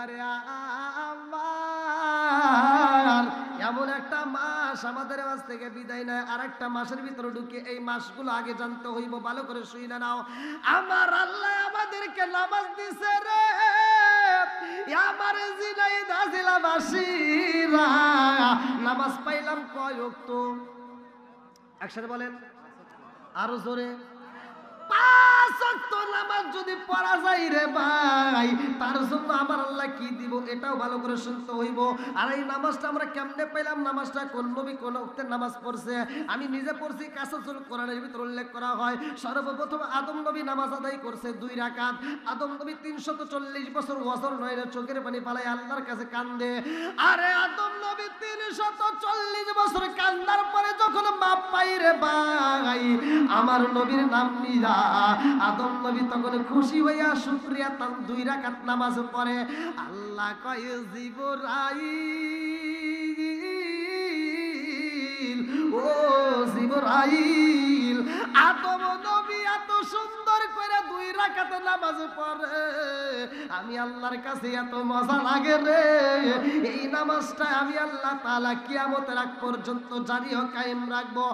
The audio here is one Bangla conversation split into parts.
বন্ধুরা রে আমার, এমন একটা মাস আমাদের মাছ থেকে বিদায় নেয়, আর একটা মাসের ভিতরে ঢুকে। এই মাসগুলো আগে জানতে হইব, ভালো করে শুই না নাও। আমার আল্লাহ আমাদেরকে নামাজ দিছে রে, আমার জিনাইদা জেলাবাসীরা নামাজ পাইলাম কয় ওয়াক্ত? একসাথে বলেন, আরো জোরে। 5 ওয়াক্ত নামাজ যদি পড়া যায় রে ভাই, তার জন্য আমার আল্লাহ কি দিব এটাও ভালো করে শুনতে হইব। আর এই নামাজটা আমরা কেমনে পেলাম? নামাজটা কোন নবী কোন ওয়াক্তের নামাজ পড়ছে? আমি নিজে পড়ছি, কাসাসুল কোরআনের ভিতর উল্লেখ করা হয় সর্বপ্রথম আদম নবী নামাজ আদায় করছে 2 রাকাত। আদম নবী 340 বছর ওয়াজর নয়রে চোখের পানি ফালাই আল্লাহর কাছে কান্দে। আরে আদম নবী 340 বছর কান্দার পরে যখন মাপ পাই রে ভাই, আমার নবীর নাম নিয়া আদম নবী তখন খুশি হইয়া শুকরিয়া তান 2 রাকাত নামাজ পড়ে। আল্লাহ কয় জিবরাইল, ও জিবরাইল, আদম নবী এত সুন্দর করে 2 রাকাত নামাজ পড়ে, আমি আল্লাহর কাছে এত মজা লাগে রে। এই নামাজটা আমি আল্লাহ তাআলা কিয়ামতের আগ পর্যন্ত জারি ও কায়েম রাখবো।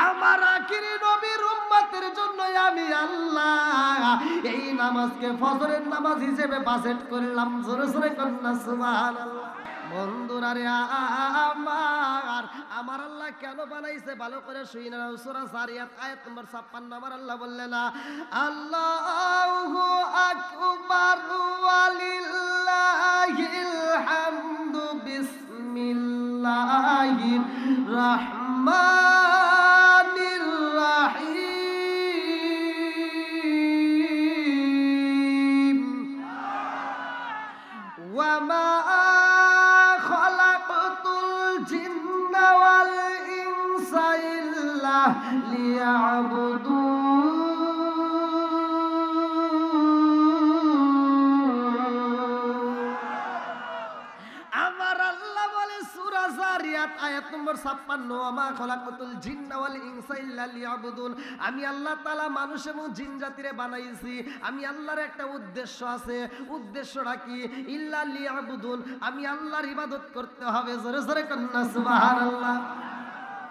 আমার আখিরি নবীর উম্মতের জন্য আমি আল্লাহ এই নামাজকে ফজরের নামাজ হিসেবে বাজেট করলাম। জোরে জোরে কন্যা সুবহানাল্লাহ। বন্ধুরা রে আমার, আমার আল্লাহ কেন বানাইছে ভালো করে শুই না। সূরা যারিয়াত আয়াত নম্বর 56 আমার আল্লাহ বললেন, আল্লাহু আকবার ওয়ালিল্লাহিল হামদু বিসমিল্লাহির রাহমানির রাহিম। ওয়া মা আমার আল্লাহ বলে সূরা যারিয়াত আয়াত নম্বর 56, ওয়ামা খলাকতুল জিন্না ওয়াল ইনসা ইল্লা লিয়াবুদুন। আমি আল্লাহ তাআলা মানুষ এবং জিন জাতিরে বানাইছি, আমি আল্লাহর একটা উদ্দেশ্য আছে। উদ্দেশ্যটা কি? ইল্লা লিয়াবুদুন, আমি আল্লাহর ইবাদত করতে হবে। জোরে জোরে কন্না সুবহানাল্লাহ।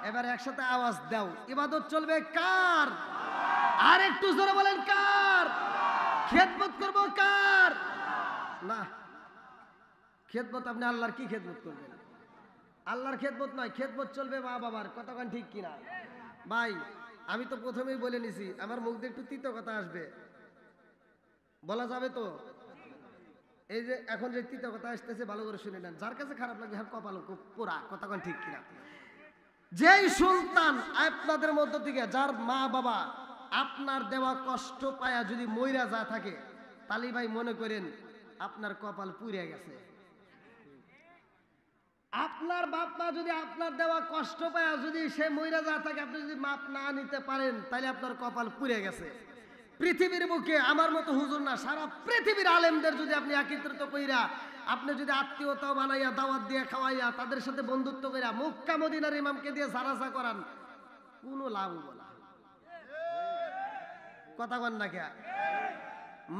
এবার একসাথে আওয়াজ দাও, ইবাদত চলবে কার? আর একটু জোরে বলেন, কার? খেদমত করব কার? না, খেদমত আপনি আল্লাহর কি খেদমত করবেন? আল্লাহর খেদমত নয়, খেদমত চলবে মা বাবার। কতক্ষণ ঠিক কিনা ভাই? আমি তো প্রথমেই বলে নিছি, আমার মুখ দিয়ে একটু তিতো কথা আসবে, বলা যাবে তো? এই যে এখন যে তিতো কথা আসতেছে ভালো করে শুনে নেন, যার কাছে খারাপ লাগে হ্যাঁ কপাল পোড়া। কতক্ষণ ঠিক কিনা? যেই সন্তান আপনাদের মধ্য থেকে, যার মা বাবা আপনার দেওয়া কষ্ট পায়া যদি মইরা যা থাকে, তাহলে ভাই মনে করেন আপনার কপাল পুড়ে গেছে। আপনার বাপ মা যদি আপনার দেওয়া কষ্ট পায়া যদি সে মইরা যা থাকে, আপনি যদি মাপ না নিতে পারেন, তাহলে আপনার কপাল পুড়ে গেছে। পৃথিবীর বুকে আমার মতো হুজুর না, সারা পৃথিবীর আলেমদের যদি আপনি একত্রিত কইরা, আপনি যদি আত্মীয়তা বানাইয়া দাওয়াত দিয়ে খাওয়াইয়া তাদের সাথে বন্ধুত্ব কইরা মক্কা মদিনার ইমামকে দিয়ে সারাসা করান, কোনো লাভ হবে না। কথা বল না কে?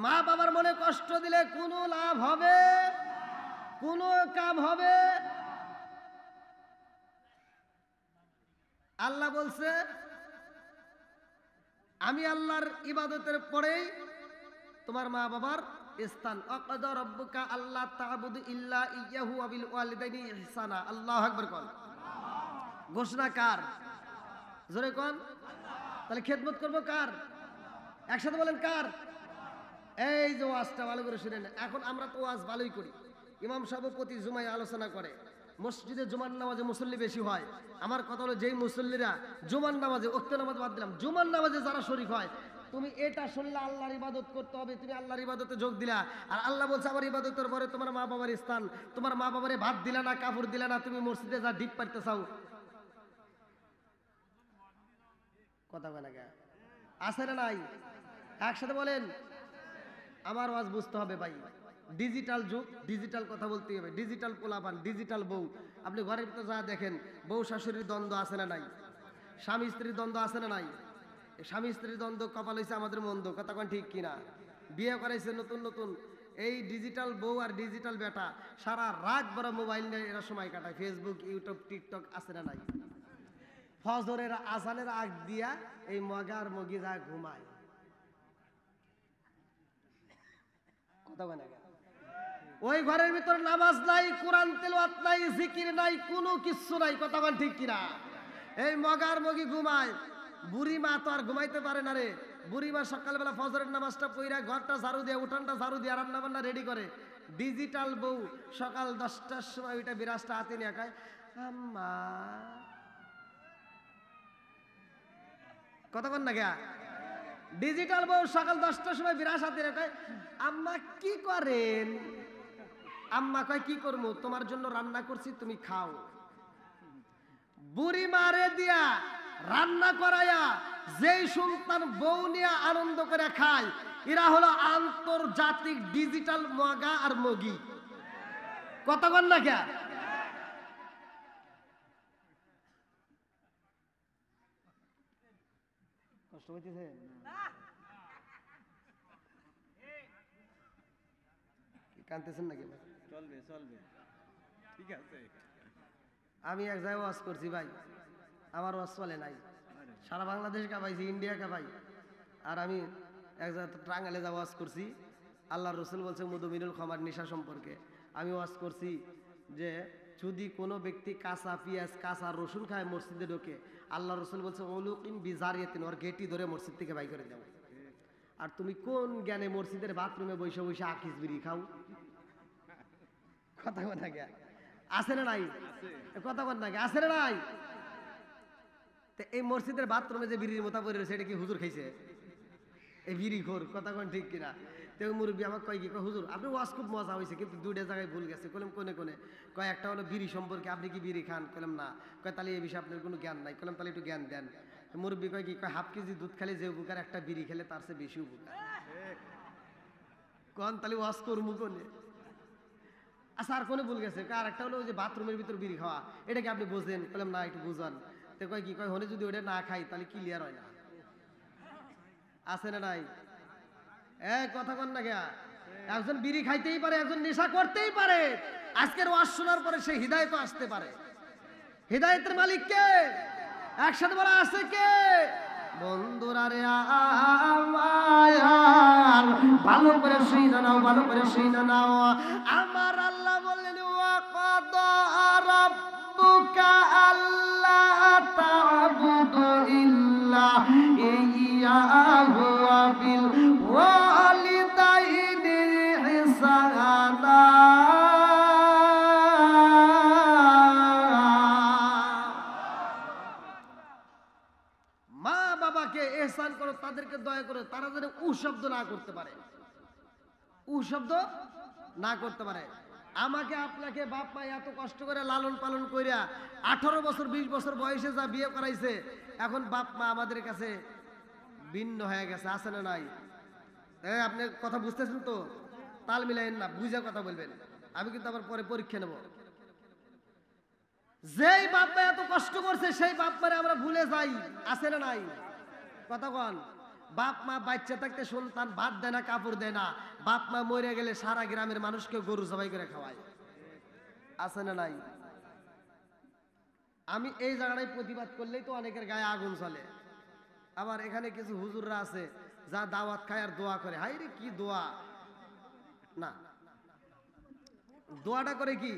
মা বাবার মনে কষ্ট দিলে কোনো লাভ হবে? কোনো কাম হবে? আল্লাহ বলছে আমি আল্লাহর ইবাদতের পরেই তোমার মা বাবার স্থান। আকাদা রাব্বুকা আল্লাহ তা'বুদু ইল্লা ইয়্যাহু ওয়া বিল ওয়ালিদাইনি ইহসানা। আল্লাহু আকবার কোন। ঘোষণা কার? জোরে কোন। তাহলে খেদমত করব কার? একসাথে বলেন কার? এই যে ওয়াজটা ভালো করে শুনেন। এখন আমরা তো ওয়াজ ভালোই করি, ইমাম সাহেব প্রতি জুমায় আলোচনা করে, মসজিদে জুমার নামাজে মুসল্লি বেশি হয়। আমার কথা হলো, যেই মুসল্লিরা জুমার নামাজে, ওয়াক্ত নামাজ বাদ দিলাম, জুমার নামাজে যারা শরীক হয়, তুমি এটা শুনলে আল্লাহর ইবাদত করতে হবে, তুমি আল্লাহর ইবাদতে যোগ দিলা। আর আল্লাহ বলছে আমার ইবাদতের পরে তোমার মা বাবার স্থান। তোমার মা বাবারে ভাত দিলা না, কাপড় দিলা না, তুমি মসজিদে যা ডিপ পারতে চাও। কথা বলে না আছে না নাই? একসাথে বলেন। আমার ওয়াজ বুঝতে হবে ভাই। ডিজিটাল যুগ, ডিজিটাল কথা বলতে হবে, ডিজিটাল পোলাপান, ডিজিটাল বউ। আপনি ঘরের ভিতরে যা দেখেন, বউ শাশুড়ির দ্বন্দ্ব আছে না নাই? স্বামী স্ত্রীর দ্বন্দ্ব আছে না নাই? স্বামী স্ত্রীর দ্বন্দ্ব কপাল হয়েছে আমাদের মন্দ। কথা কোন ঠিক কিনা? বিয়ে করাইছে নতুন নতুন, এই ডিজিটাল বউ আর ডিজিটাল বেটা সারা রাত বড় মোবাইল নিয়ে এরা সময় কাটায়, ফেসবুক ইউটিউব টিকটক আছে না নাই? ফজরের আজানের আগ দিয়া এই মগা আর মগি যা ঘুমায়, কথা বলে না, ওই ঘরের ভিতর নামাজ নাই, কোরআন তেলাওয়াত নাই, জিকির নাই, কোনো কিছু নাই, কথা বল ঠিক কিনা? এই মগার মগি ঘুমায়, বুড়ি মা তো আর ঘুমাইতে পারে না রে। বুড়ি মা সকালবেলা ফজরের নামাজটা পইরা ঘরটা ঝাড়ু দিয়ে উঠানটা ঝাড়ু দিয়ে রান্না বান্না রেডি করে। ডিজিটাল বউ সকাল 10টার সময় ওইটা বিরাজটা হাতে নিয়ে খায়, আম্মা, কথা বল না গা। ডিজিটাল বউ সকাল 10টার সময় বিরাজ হাতে নিয়ে খায়, আম্মা কি করেন? আম্মা কয় কি করবো, তোমার জন্য রান্না করছি, তুমি খাও। বুড়ি মারে দিয়া রান্না করাইয়া যেই সন্তান বউ নিয়ে আনন্দ করে খায়, এরা হলো আন্তর্জাতিক ডিজিটাল মগা আর মগি, কথা বল না কে? কষ্ট হইতেছে? কাঁদতেছেন নাকি? চলবে চলবে, ঠিক আছে। আমি এক জায়গায় ওয়াজ করছি ভাই, আমার ওয়াজ চলে নাই, সারা বাংলাদেশ কাঁপাইছি, ইন্ডিয়া কাঁপাই। আর আমি এক জায়গায় টাঙ্গালে যা ওয়াজ করছি, আল্লাহ রসুল বলছে মধুমিনুল খামার নেশা সম্পর্কে। আমি ওয়াজ করছি যে যদি কোনো ব্যক্তি কাঁচা পেঁয়াজ কাঁচা রসুন খায় মসজিদে ঢোকে, আল্লাহ রসুল বলছে ওলুকিন বিজারিয়াতিন, ওর গেটি ধরে মসজিদ থেকে বাই করে দাও। আর তুমি কোন জ্ঞানে মসজিদের বাথরুমে বসে বসে আকিস বিড়ি খাও? কথা কথা গে আছে না নাই? কথা বল না, আছে না নাই? এই মসজিদের বাথরুমে যে বিড়ির মোতা পড়ে রয়েছে, এটা কি হুজুর খাইছে? এই বিড়ি ঘোর, কথা কোন ঠিক কিনা? তো মুরব্বী আমাকে কয় কি, হুজুর আপনি ওয়াজ খুব মজা হয়েছে, কিন্তু দুইটা জায়গায় ভুল গেছে। কলম কোনে কোনে? কয় একটা হলো বিড়ি সম্পর্কে, আপনি কি বিড়ি খান? কলম না। কয় তাহলে এই বিষয়ে আপনার কোনো জ্ঞান নাই। কলম তাহলে একটু জ্ঞান দেন। মুরব্বী কয় কি, কয় হাফ কেজি দুধ খেলে যে উপকার, একটা বিড়ি খেলে তার চেয়ে বেশি উপকার। কন তাহলে ওয়াজ করবো কোনে? আচ্ছা আর কোনো ভুল গেছে? আর একটা হলো যে বাথরুমের ভিতর বিড়ি খাওয়া, এটা কি আপনি বোঝেন? বললাম না, একটু বুঝান। তো কয় কি, কয় হলে যদি ওটা না খাই তাহলে ক্লিয়ার হয় না। আছে না নাই? কথা কন না গা। একজন বিড়ি খাইতেই পারে, একজন নেশা করতেই পারে। আজকের ওয়াজ শোনার পরে সে হিদায়ত আসতে পারে। হিদায়তের মালিক কে? একসাথে বলা আছে কে? বন্ধুরা রে আমার, ভালো করে শুনে নাও, ভালো করে শুনে নাও। আমার আল্লাহ বললেন ওয়া কাদা রাব্বুকা আল্লা তা'বুদু ইল্লা ইয়্যাহু ওয়া বিল ওয়ালিদাইনি ইহসানা। মা বাবাকে ইহসান করো, তাদেরকে দয়া করো, তারা যেন উ শব্দ না করতে পারে, উ শব্দ না করতে পারে। আমাকে আপনাকে বাপ মা এত কষ্ট করে লালন পালন কইরা 18 বছর 20 বছর বয়সে যা বিয়ে করাইছে, এখন বাপ মা আমাদের কাছে ভিন্ন হয়ে গেছে, আছে না নাই? আপনি কথা বুঝতেছেন তো? তাল মিলাইন না, বুঝে কথা বলবেন। আমি কিন্তু আবার পরে পরীক্ষা নেব। যেই বাপ মা এত কষ্ট করছে সেই বাপ মারে আমরা ভুলে যাই, আছে না নাই? কথা কন। বাপ মা বাচ্চা থাকতে সন্তান ভাত দেয় না, কাপড় দেয় না। বাপ মা মরে গেলে সারা গ্রামের মানুষকে গরু জবাই করে খাওয়ায়, আছে না নাই? আমি এই জায়গাটায় প্রতিবাদ করলেই তো অনেকের গায়ে আগুন চলে। আবার এখানে কিছু হুজুররা আছে যা দাওয়াত খায় আর দোয়া করে। হাই রে কি দোয়া! না, দোয়াটা করে কি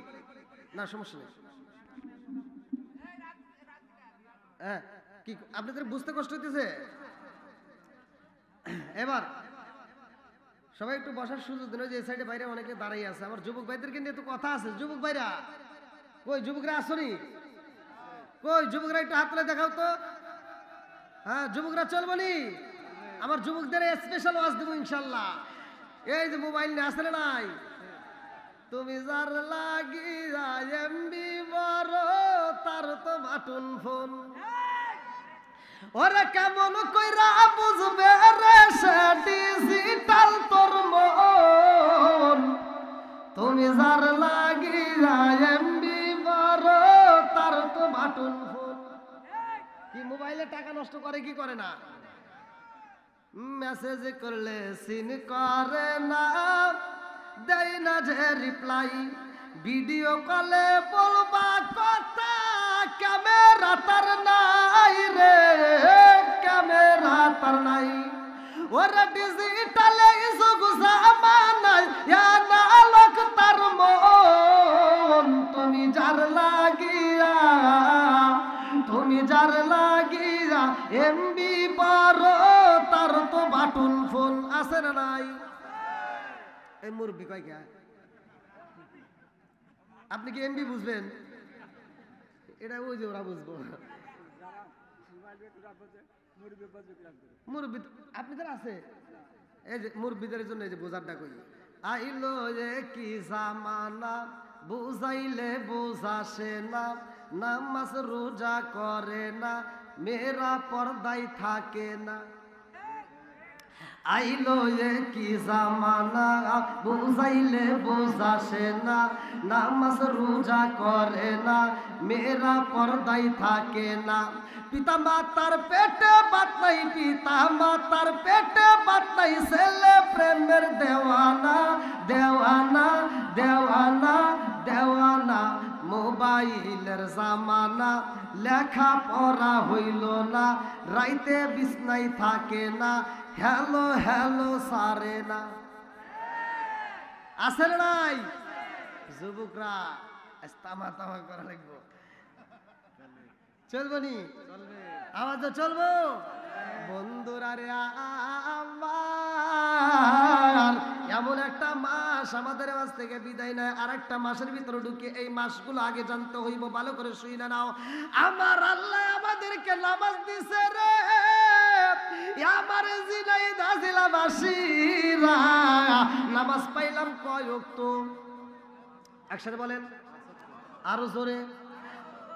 না, সমস্যা নেই। হ্যাঁ, কি আপনাদের বুঝতে কষ্ট হইতেছে? এবার সবাই একটু বসার সুযোগ দিন। যে সাইডে বাইরে অনেকে দাঁড়াই আছে, আমার যুবক ভাইদেরকে নিয়ে তো কথা আছে। যুবক ভাইরা কই? যুবকরা আসনি কই? যুবকরা একটু হাত তুলে দেখাও তো। হ্যাঁ, যুবকরা চলবো নি? আমার যুবকদের স্পেশাল ওয়াজ দেবো ইনশাল্লাহ। এই যে মোবাইল নিয়ে আসলে নাই, তুমি যার লাগিয়া এমবি বড়, তার তো বাটন ফোন। ওরে কেমন কইরা বুঝবে রে সে ডিজিটাল তোর মন? তুমি যার লাগিয়া এমবি বড়, তার তো বাটন ফোন। কি মোবাইলে টাকা নষ্ট করে কি করে না? মেসেজ করলে সিন করে না, দেয় না যে রিপ্লাই, ভিডিও কলে বলবা কথা, ক্যামেরা তার নাই রে, ক্যামেরা তার নাই। ওরে ডিজিটালে যুগ জামানায় আলোক তার মন, তুমি যার লাগিয়া, তুমি যার লাগিয়া এমবি বড়, তার তো বাটন ফোন আছে না নাই? এই মুরব্বি কয় কে? আপনি কি এমবি বুঝবেন? এটা ওই যে ওরা বুঝবো। মুরব্বি আপনাদের আছে, এই যে মুরব্বিদের জন্য এই যে বোঝারটা কই, আইলো যে কি জামানা, বুঝাইলে বোঝাসে না, নামাজ রোজা করে না, মেয়েরা পর্দায় থাকে না। আইলো এ কি জামানা, বুঝাইলে বোঝাসে না, নামাজ রোজা করে না, মেয়েরা পর্দায় থাকে না। পিতা মাতার পেটে বাত নাই, পিতা মাতার পেটে বাত নাই, ছেলে প্রেমের দেওয়ানা, দেওয়ানা, দেওয়ানা, দেওয়ানা। মোবাইলের জামানা, লেখা পড়া হইল না, রাইতে বিছনায় থাকে না, হ্যালো হ্যালো সারে না। আছে না নাই? যুবকরা তামা তামা করা লাগবো, চলবো নি? আওয়াজ চলবো? বন্ধুরা রে আমার, এমন একটা মাস আমাদের মাস থেকে বিদায় নেয়, আর একটা মাসের ভিতরে ঢুকে, এই মাসগুলো আগে জানতে হইব, ভালো করে শুই না নাও। আমার আল্লাহ আমাদেরকে নামাজ দিছে রে, আমার জিনাই দাজিলাবাসীরা নামাজ পাইলাম কয় ওয়াক্ত? একসাথে বলেন, আরো জোরে।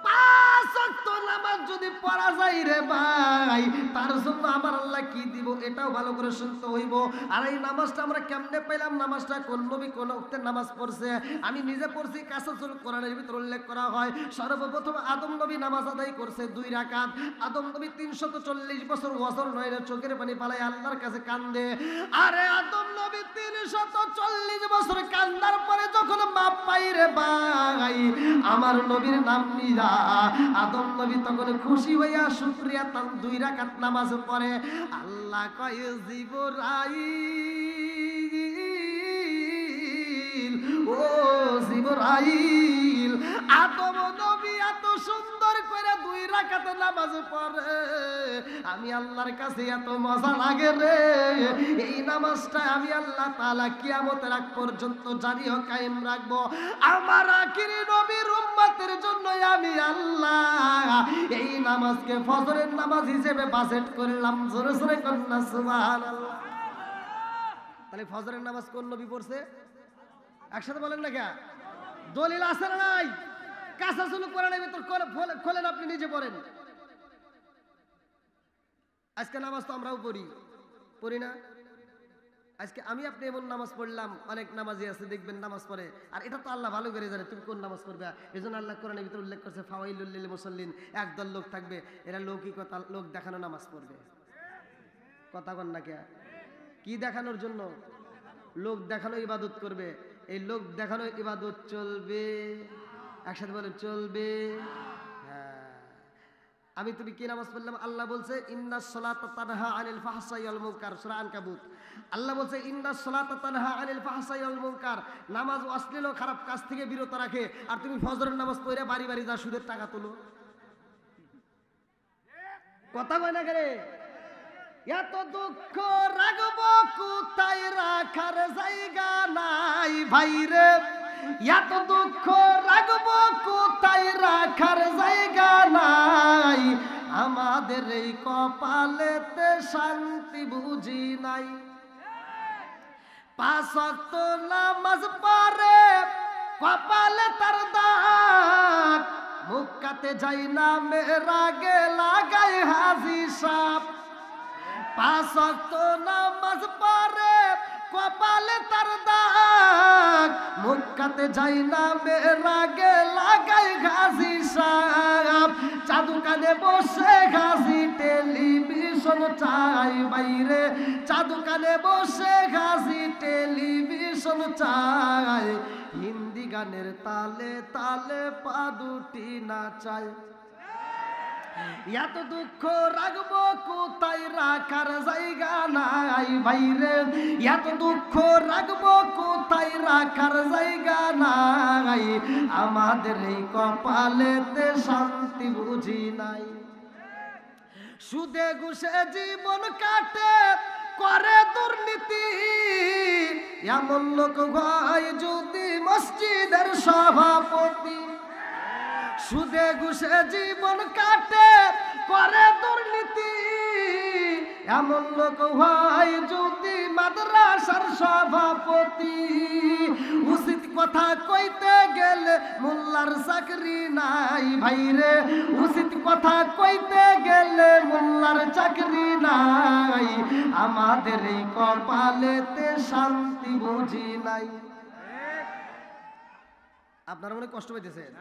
5 ওয়াক্ত নামাজ যদি পড়া যায় রে ভাই, তার জন্য আমার আল্লাহ কি দিব, এটাও ভালো করে শুনতে হইব। আর এই নামাজটা আমরা কেমনে পেলাম? নামাজটা কোন নবী কোন ওয়াক্তের নামাজ পড়ছে? আমি নিজে পড়ছি, কাসাসুল কোরআনের ভিতর উল্লেখ করা হয়, সর্বপ্রথম আদম নবী নামাজ আদায় করছে 2 রাকাত। আদম নবী 340 বছর ওয়াজর নয়রে চোখের পানি পালায় আল্লাহর কাছে কান্দে। আরে আদম নবী 340 বছর কান্দার পরে যখন মাপ পাই রে ভাই, আমার নবীর নাম নিয়া আদম নবী তখন খুশি হইয়া শুকরিয়া তান 2 রাকাত নামাজ পড়ে। আল্লাহ কয় জিবরাইল, ও জিবরাইল, আদম নবী এত সুন্দর করে 2 রাকাত নামাজ পড়ে, আমি আল্লাহর কাছে এত মজা লাগে রে, এই নামাজটা আমি আল্লাহ তাআলা কিয়ামতের আগ পর্যন্ত জারি ও কায়েম রাখবো। আমার আখিরি নবীর উম্মতের জন্য আমি আল্লাহ এই নামাজকে ফজরের নামাজ হিসেবে বাজেট করলাম। জোরে জোরে কন্যা সুবহানাল্লাহ। তাহলে ফজরের নামাজ কোন নবী পড়ছে? একসাথে বলেন না কে? দলিল আছে না নাই? কাসাসুল কোরআনের ভিতর খোলেন, আপনি নিজে পড়েন। আজকে নামাজ তো আমরাও পড়ি না? আজকে আমি আপনি এমন নামাজ পড়লাম, অনেক নামাজি আছে দেখবেন নামাজ পড়ে, আর এটা তো আল্লাহ ভালো করে জানে তুমি কোন নামাজ পড়বে। এই জন্য আল্লাহ কোরআনের ভিতরে উল্লেখ করছে, ফাওয়াইলুল লিল মুসাল্লিন, একদল লোক থাকবে, এরা লৌকিকতা, লোক দেখানো নামাজ পড়বে। কথা কন না কে? কি দেখানোর জন্য? লোক দেখানো ইবাদত করবে। এই লোক দেখানো ইবাদত চলবে? একসাথে বলে চলবে। হ্যাঁ, আমি তুমি কি নামাজ পড়লাম? আল্লাহ বলছে ইন্নাস সালাতা তানহা আনিল ফাহশাই ওয়াল মুনকার, সূরা আনকাবুত। আল্লাহ বলছে ইন্নাস সালাতা তানহা আনিল ফাহশাই ওয়াল মুনকার, নামাজ অশ্লীল ও খারাপ কাজ থেকে বিরত রাখে। আর তুমি ফজরের নামাজ পড়ে বাড়ি বাড়ি যা সুদের টাকা তোলো। কথা কয় না করে? এত দুঃখ রাখবো কোথায়, রাখার জায়গা নাই ভাইরে, এত দুঃখ রাখবো কোথায়, রাখার জায়গা নাই, আমাদের এই কপালেতে শান্তি বুঝি নাই। 5 ওয়াক্ত নামাজ পড়ে কপালে তার দাগ, মুক্কাতে যাই না মেরাগে লাগায় হাজি সাপ। 5 ওয়াক্ত নামাজ পড়ে কপালে তার দাগ, মক্কাতে যাই না মেরাগে লাগাই ঘাসি সাপ, চাদু কানে বসে ঘাসি টেলিভিশন চাই বাইরে, চাদু কানে বসে ঘাসি টেলিভিশন চাই, হিন্দি গানের তালে তালে পা দুটি নাচাই। এত দুঃখ রাখবো কোথায়, রাখার জায়গা নাই ভাইরে, এত দুঃখ রাখবো কোথায়, রাখার জায়গা নাই, আমাদের এই কপালেতে শান্তি বুঝি নাই। সুদে ঘুষে জীবন কাটে করে দুর্নীতি, এমন লোক হয় যদি মসজিদের সভাপতি। সুদে ঘুষে জীবন কাটে করে দুর্নীতি, এমন লোক হয় যদি মাদ্রাসার সভাপতি। উচিত কথা কইতে গেলে মোল্লার চাকরি নাই ভাইরে, উচিত কথা কইতে গেলে মোল্লার চাকরি নাই, আমাদের এই কপালেতে শান্তি বুঝি নাই। আপনারা মনে কষ্ট পাইতেছেন?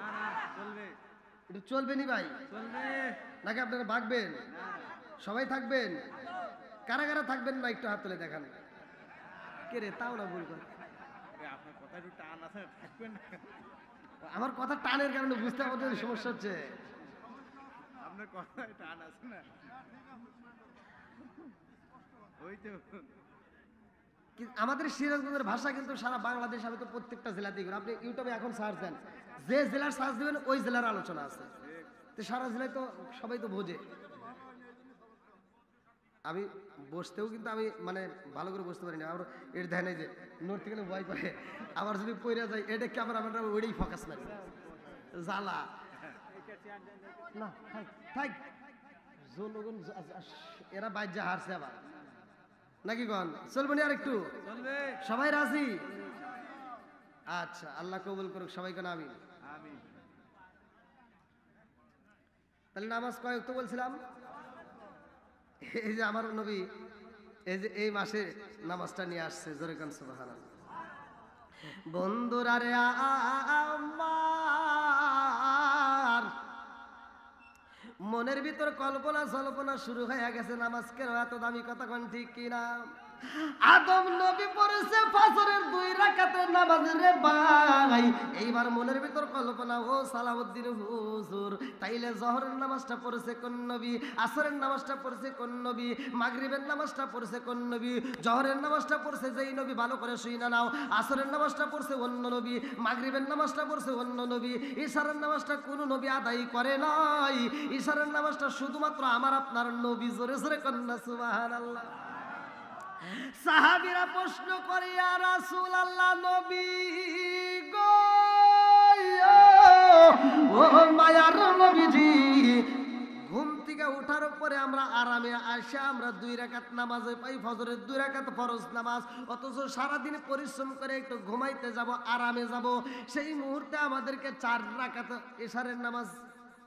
একটু চলবে নি ভাই নাকি আপনারা ভাগবেন? সবাই থাকবেন? কারা কারা থাকবেন না একটু হাত তুলে দেখান। কে রে, তাও না ভুল করে। আমার কথা টানের কারণে বুঝতে আমাদের সমস্যা হচ্ছে। আপনার কথায় টান আছে না, ওই তো আমাদের সিরাজগঞ্জের ভাষা কিন্তু সারা বাংলাদেশ, আমি তো প্রত্যেকটা জেলাতেই করি। আপনি ইউটিউবে এখন সার্চ দেন, যে জেলার সার্চ দিবেন ওই জেলার আলোচনা আছে। তো সারা জেলায় তো সবাই তো বোঝে। আমি বসতেও কিন্তু আমি মানে ভালো করে বসতে পারি না। আমার এর ধ্যানে যে নড়তে গেলে ভয় করে, আবার যদি পড়ে যায় এটা ক্যামেরা আমরা ওইটাই ফোকাস মারি, জ্বালা না। থাক জনগণ এরা বাইজা হারছে আবার নাকি গন, চলবে না আর একটু? সবাই রাজি? আচ্ছা, আল্লাহ কবুল করুক সবাইকে। না আমি তাহলে নামাজ কয়েক তো বলছিলাম। এই যে আমার নবী এই যে এই মাসে নামাজটা নিয়ে আসছে, জোরে কান সুবহানাল্লাহ। বন্ধুরা রে আমার মনের ভিতর কল্পনা জল্পনা শুরু হয়ে গেছে, নামাজ কেন এত দামি, কথা কোন ঠিক কিনা? আদম নবী পড়েছে ফজরের 2 রাকাতের নামাজ রে ভাই। এইবার মনের ভিতর কল্পনা, ও সালাউদ্দিন হুজুর, তাইলে জোহরের নামাজটা পড়েছে কোন নবী, আসরের নামাজটা পড়েছে কোন নবী, মাগরিবের নামাজটা পড়েছে কোন নবী? জোহরের নামাজটা পড়ছে যেই নবী, ভালো করে শুইনা নাও, আসরের নামাজটা পড়ছে অন্য নবী, মাগরিবের নামাজটা পড়ছে অন্য নবী, ইশারের নামাজটা কোন নবী আদায় করে নাই, ইশারের নামাজটা শুধুমাত্র আমার আপনার নবী। জোরে জোরে কন্যা সুবহানাল্লাহ। সাহাবীরা প্রশ্ন করে, ইয়া রাসূলুল্লাহ, নবী গো, ও মায়ার নবীজি, ঘুম থেকে ওঠার পরে আমরা আরামে আসা আমরা 2 রাকাত নামাজে পাই, ফজরের 2 রাকাত ফরজ নামাজ, অথচ সারাদিন পরিশ্রম করে একটু ঘুমাইতে যাব, আরামে যাব, সেই মুহূর্তে আমাদেরকে 4 রাকাত ইশারের নামাজ,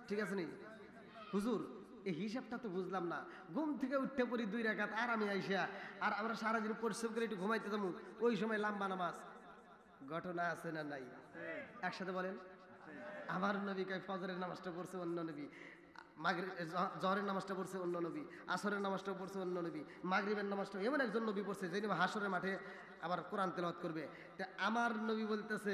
ঠিক আছে নি হুজুর? এই হিসাবটা তো বুঝলাম না। ঘুম থেকে উঠতে পড়ি 2 রাকাত আরামে আইসা, আর আমরা সারাদিন পরিশ্রম করে একটু ঘুমাইতে যাবো, ওই সময় লম্বা নামাজ। ঘটনা আছে না নাই? একসাথে বলেন। আমার নবী কয় ফজরের নামাজটা পড়ছে অন্য নবী, জহরের নামাজটা পড়ছে অন্য নবী, আসরের নামাজটা পড়ছে অন্য নবী, মাগরিবের নামাজটা এমন একজন নবী পড়ছে যে নবী হাসরের মাঠে আবার কোরআন তেলাওয়াত করবে। তা আমার নবী বলতেছে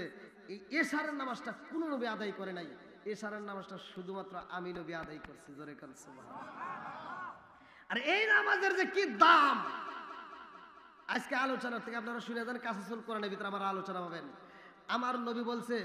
এই এশারের নামাজটা কোন নবী আদায় করে নাই, এশারের নামাজটা শুধুমাত্র আমি নবী আদায় করছি। জোরে কান সুবহানাল্লাহ। আর এই নামাজের যে কি দাম, আজকে আলোচনা থেকে আপনারা শুনে যান, কাসাসুল কোরআনের ভিতরে আমার আলোচনা পাবেন। আমার নবী বলছে,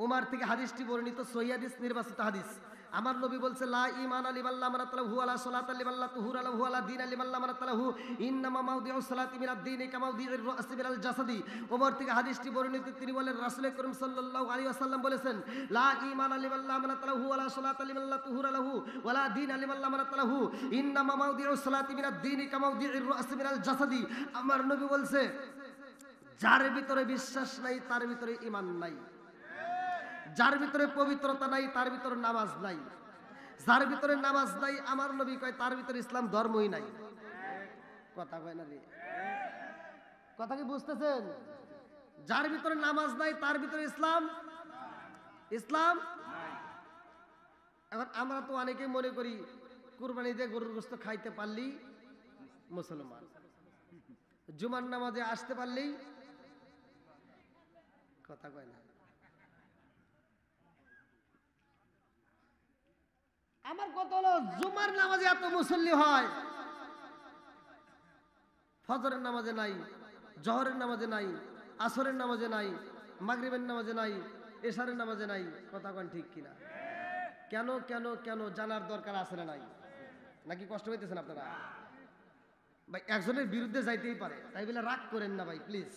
উমার থেকে হাদিসটি বর্ণিত, সহিহ হাদিস, নির্বাচিত হাদিস। আমার নবী বলছে, লা ঈমানা লিমান লা মানাতালাহু ওয়ালা সালাতা লিমান লা তুহুরা লাহু ওয়ালা দীনা লিমান লা মানাতালাহু, ইন্নামা মাউদিউস সালাতি মিনাদ দীনি কামা মাউদিউর রাসি মিনাল জাসাদি। ওমর থেকে হাদিসটি বর্ণিত, তিনি বলেন, রাসূল করিম সাল্লাল্লাহু আলাইহি ওয়াসাল্লাম বলেছেন, লা ঈমানা লিমান লা মানাতালাহু ওয়ালা সালাতা লিমান লা তুহুরা লাহু ওয়ালা দীনা লিমান লা মানাতালাহু, ইন্নামা মাউদিউস সালাতি মিনাদ দীনি কামা মাউদিউর রাসি মিনাল জাসাদি। আমার নবী বলছে, যার ভিতরে বিশ্বাস নাই তার ভিতরে ঈমান নাই, যার ভিতরে পবিত্রতা নাই তার ভিতরে নামাজ নাই, যার ভিতরে নামাজ নাই আমার নবী কয় তার ভিতরে ইসলাম ধর্মই নাই। কথা কয় না রে? কথা কি বুঝতেছেন? যার ভিতরে নামাজ নাই তার ভিতরে ইসলাম ইসলাম এখন আমরা তো অনেকেই মনে করি কুরবানি দিয়ে গরুর গোশত খাইতে পারলেই মুসলমান, জুমার নামাজে আসতে পারলেই কথা কয় না। আমার কথা হলো জুমার নামাজে এত মুসল্লি হয়, ফজরের নামাজে নাই, জহরের নামাজে নাই, আসরের নামাজে নাই, মাগরিবের নামাজে নাই, এশারের নামাজে নাই। কথা কন ঠিক কিনা? কেন কেন কেন জানার দরকার আছে না নাই? নাকি কষ্ট হইতেছেন আপনারা? ভাই একজনের বিরুদ্ধে যাইতেই পারে, তাই বলে রাগ করেন না ভাই প্লিজ।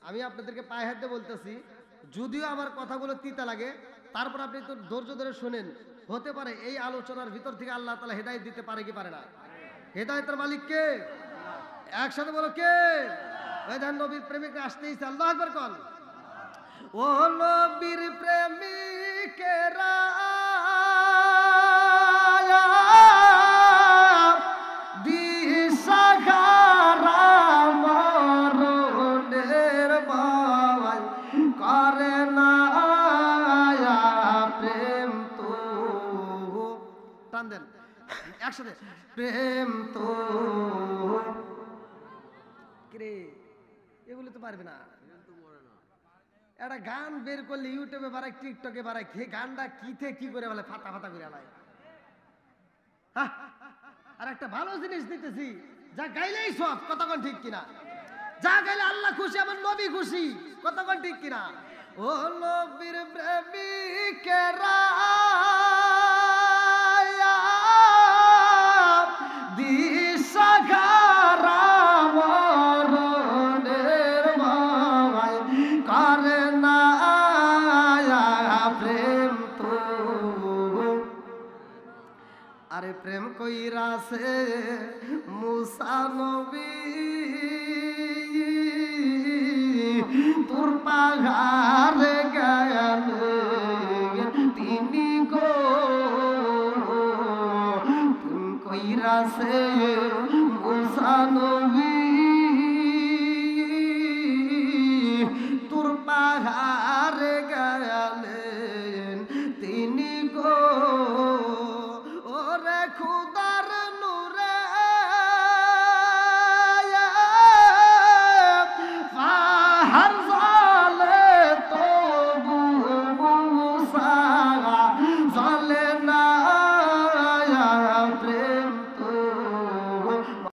আমি আপনাদেরকে পায়ে হাত দিয়ে বলতেছি, যদিও আমার কথাগুলো তিতা লাগে, তারপর আপনি তো ধৈর্য ধরে শোনেন। হতে পারে এই আলোচনার ভিতর থেকে আল্লাহ তাআলা হেদায়েত দিতে পারে কি পারে না? হেদায়েতের মালিক কে? একসাথে বলো কে? ওই ধান নবীর প্রেমিকরা আসতেইছে, আল্লাহু আকবার কন। ও নবীর প্রেমিকেরা দিশাহারা মরণের ভয় করে না প্রেম তো। টান দেন একসাথে, প্রেম তো। কিরে এগুলো তো পারবে না। একটা গান বের করলে ইউটিউবে বাড়ায়, টিকটকে বাড়ায়, গানটা কি থেকে কি করে বলে ফাটা ফাটা করে আলায়। আর একটা ভালো জিনিস দিতেছি, যা গাইলেই সব। কতক্ষণ ঠিক কিনা? যা গাইলে আল্লাহ খুশি, আমার নবী খুশি। কতক্ষণ ঠিক কিনা? ও নবীর প্রেমিকেরা দিশাহারা মরণের ভয় করে না প্রেম তো। আরে প্রেম কইরাছে মুসা নবী তোর পাহাড়ে গেলেন তিনি গো। প্রেম কইরাছে মুসা নবী